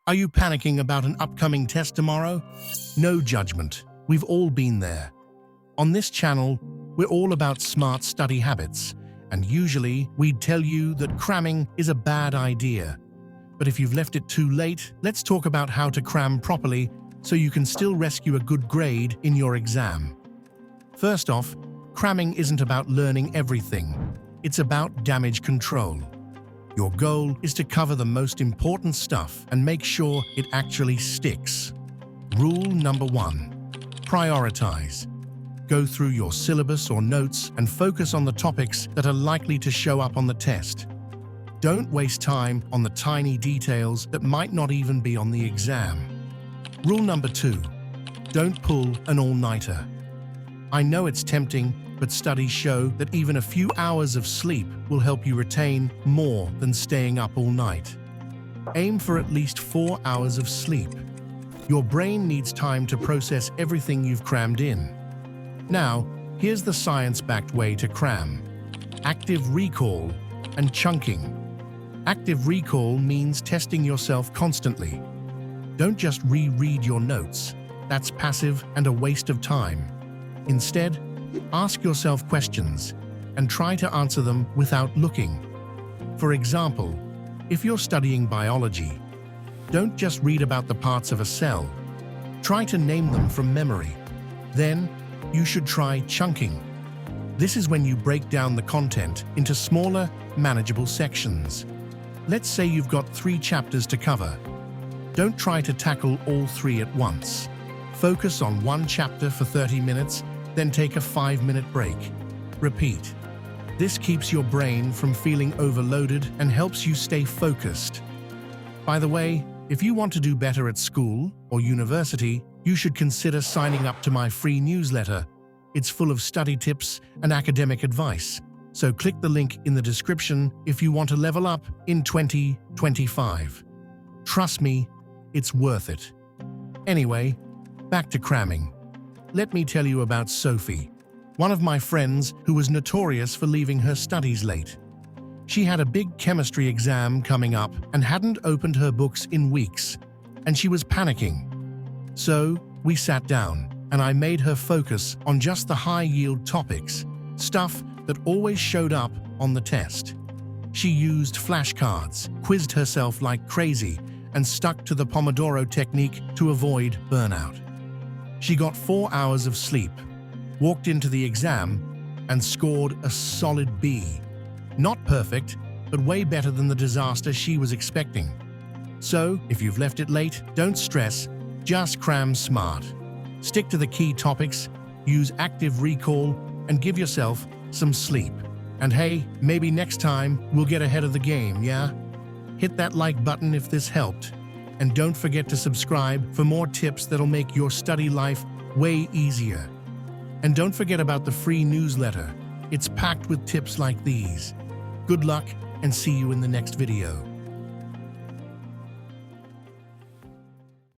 Are you panicking about an upcoming test tomorrow? No judgment. We've all been there. On this channel, we're all about smart study habits, and usually we'd tell you that cramming is a bad idea. But if you've left it too late, let's talk about how to cram properly so you can still rescue a good grade in your exam. First off, cramming isn't about learning everything. It's about damage control. Your goal is to cover the most important stuff and make sure it actually sticks. Rule number 1. Prioritize. Go through your syllabus or notes and focus on the topics that are likely to show up on the test. Don't waste time on the tiny details that might not even be on the exam. Rule number 2. Don't pull an all-nighter. I know it's tempting, but studies show that even a few hours of sleep will help you retain more than staying up all night. Aim for at least 4 hours of sleep. Your brain needs time to process everything you've crammed in. Now, here's the science-backed way to cram: active recall and chunking. Active recall means testing yourself constantly. Don't just reread your notes. That's passive and a waste of time. Instead, ask yourself questions and try to answer them without looking. For example, if you're studying biology, don't just read about the parts of a cell. Try to name them from memory. Then, you should try chunking. This is when you break down the content into smaller, manageable sections. Let's say you've got 3 chapters to cover. Don't try to tackle all 3 at once. Focus on one chapter for 30 minutes, then take a 5-minute break. Repeat. This keeps your brain from feeling overloaded and helps you stay focused. By the way, if you want to do better at school or university, you should consider signing up to my free newsletter. It's full of study tips and academic advice. So click the link in the description if you want to level up in 2025. Trust me, it's worth it. Anyway, back to cramming. Let me tell you about Sophie, one of my friends who was notorious for leaving her studies late. She had a big chemistry exam coming up and hadn't opened her books in weeks, and she was panicking. So we sat down, and I made her focus on just the high-yield topics, stuff that always showed up on the test. She used flashcards, quizzed herself like crazy, and stuck to the Pomodoro technique to avoid burnout. She got 4 hours of sleep, walked into the exam, and scored a solid B. Not perfect, but way better than the disaster she was expecting. So, if you've left it late, don't stress, just cram smart. Stick to the key topics, use active recall, and give yourself some sleep. And hey, maybe next time we'll get ahead of the game, yeah? Hit that like button if this helped. And don't forget to subscribe for more tips that'll make your study life way easier. And don't forget about the free newsletter. It's packed with tips like these. Good luck and see you in the next video.